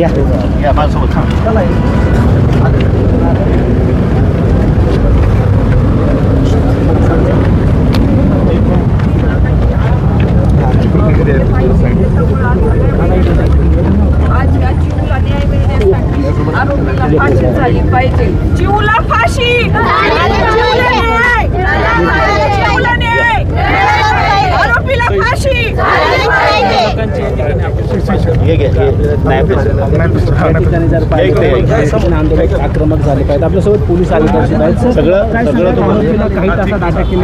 या माझ्यासोबत फाशी झाली पाहिजे. चिऊला फाशी, आरोपीला फाशी. आंदोलन आक्रमक झाले पाहिजे. आपल्यासोबत पोलीस अधिकारी आहेत. सगळं काही तासात अटक केली.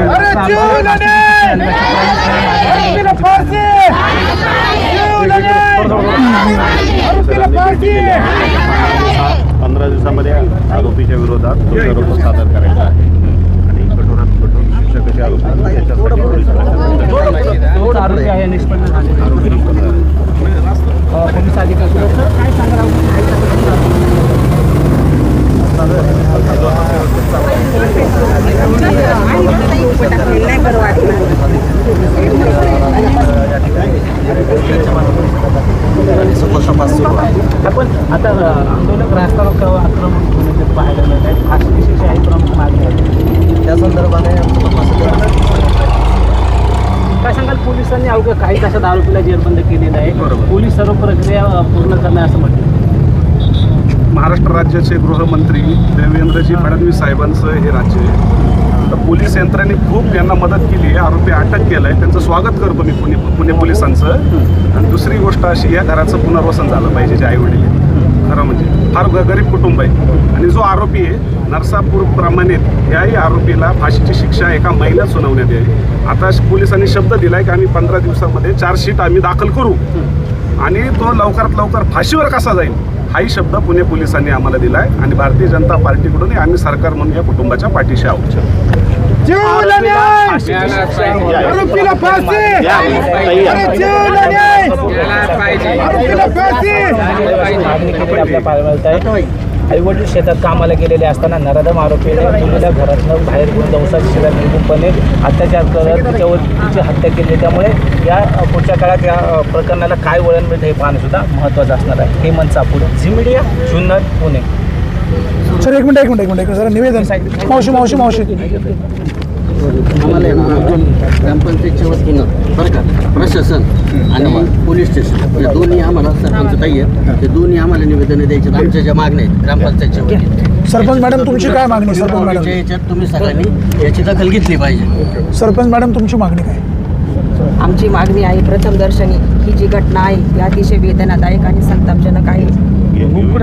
15 दिवसामध्ये आरोपीच्या विरोधात दोषारोप सादर करायचा आहे आणि कठोरात कठोर शिक्षा कशी आरोपी आरोपी आहे निष्पन्न झाले. पोलीस अधिकारी काय सांगा. आपण आता आंदोलक रास्ता आक्रमण होण्याचे पाहायला मिळत आहे. फाशीची शिक्षा ही प्रमुख मागणी आहे. त्या संदर्भाने काय सांगाल. पोलिसांनी अवघ्या काही तासात आरोपीला जेरबंद केलेलं आहे. पोलीस सर्व प्रक्रिया पूर्ण करणार असं म्हटलं. महाराष्ट्र राज्याचे गृहमंत्री देवेंद्रजी फडणवीस साहेबांचं हे राज्य आहे. तर पोलीस यंत्रणेने खूप यांना मदत केली आहे. आरोपी अटक केलं आहे. त्यांचं स्वागत करतो मी पुणे पोलिसांचं. आणि दुसरी गोष्ट अशी, या घराचं पुनर्वसन झालं पाहिजे. जे आईवडील आहे खरं म्हणजे फार गरीब कुटुंब आहे. आणि जो आरोपी आहे नरसापूर प्रमाणित याही आरोपीला फाशीची शिक्षा एका महिन्यात सुनावण्यात यावी. आता पोलिसांनी शब्द दिला आहे की आम्ही 15 दिवसामध्ये चार्जशीट आम्ही दाखल करू आणि तो लवकरात लवकर फाशीवर कसा जाईल हाही शब्द पुणे पोलिसांनी आम्हाला दिला आहे. आणि भारतीय जनता पार्टीकडून आम्ही सरकार म्हणून या कुटुंबाच्या पाठीशी आहोत. आईवडील शेतात कामाला गेलेले असताना नराधम आरोपीने मुलीला घरातून बाहेर घेऊन जाऊसात शिवाय निर्गुणपणे अत्याचार करत तिच्यावर तिची हत्या केली. त्यामुळे या पुढच्या काळात या प्रकरणाला काय वळण मिळतं हे पाहणं सुद्धा महत्त्वाचं असणार आहे. हेमंत सापूर, झी मीडिया, जुन्नर, पुणे. सर एक मिनिट जरा निवेदन. मावशी आम्हाला ग्रामपंचायतच्या वतीनं बरं का प्रशासन आणि पोलीस स्टेशन या दोन्ही आम्हाला सरपंच ताई आहेत. ते दोन्ही आम्हाला निवेदनं द्यायचे. आमच्या ज्या मागण्या आहेत ग्रामपंचायतच्या वतीने. सरपंच मॅडम तुमची काय मागणी. सरपंच मॅडम याच्यात तुम्ही सगळ्यांनी याची दखल घेतली पाहिजे. सरपंच मॅडम तुमची मागणी काय. आमची मागणी आहे प्रथमदर्शनी ही जी घटना आहे ती अतिशय वेदनादायक आणि संतापजनक आहे.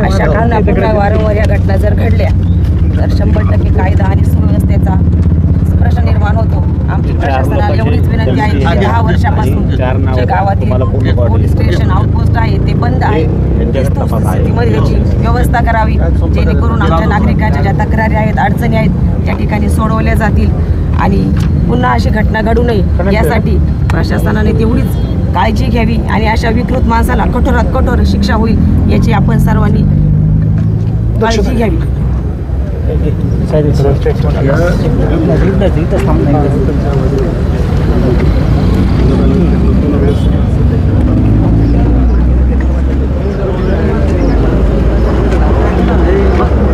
अशा कारणापुढे वारंवार या घटना जर घडल्या तर 100% कायदा आणि सुव्यवस्थेचा प्रश्न निर्माण होतो. आमची प्रशासनाला एवढीच विनंती आहे की 10 वर्षापासून जे गावातील पोलीस स्टेशन आउटपोस्ट आहे ते बंद आहे. स्थितीमध्ये याची व्यवस्था करावी जेणेकरून आमच्या नागरिकांच्या ज्या तक्रारी आहेत अडचणी आहेत त्या ठिकाणी सोडवल्या जातील आणि पुन्हा अशी घटना घडू नये यासाठी प्रशासनाने तेवढीच काळजी घ्यावी आणि अशा विकृत माणसाला कठोरात कठोर शिक्षा होईल याची आपण सर्वांनी काळजी घ्यावी.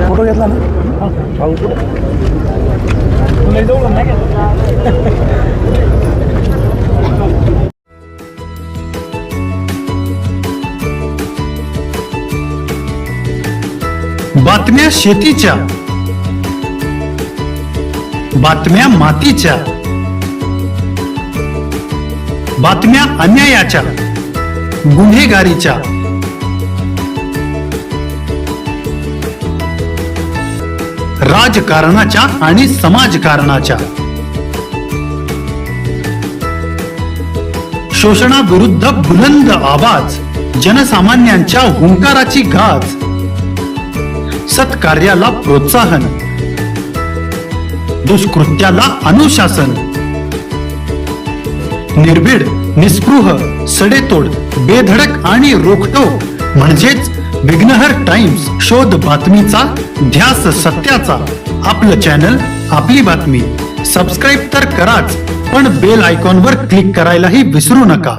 फोटो घेतला ना. बातम्या शेतीच्या, बातम्या मातीच्या, बातम्या अन्यायाच्या, गुन्हेगारीच्या, राजकारणाच्या आणि समाजकारणाच्या, शोषणाविरुद्ध बुलंद आवाज, जनसामान्यांच्या हुंकाराची गाज, सत्कार्याला प्रोत्साहन, दुष्कृत्याला अनुशासन, निर्भीड, निस्पृह, सडेतोड, बेधडक आणि रोखटोक म्हणजेच विघ्नहर टाइम्स. शोध बातमीचा, ध्यास सत्याचा. आपलं चॅनल, आपली बातमी. सबस्क्राईब तर कराच, पण बेल आयकॉनवर क्लिक करायलाही विसरू नका.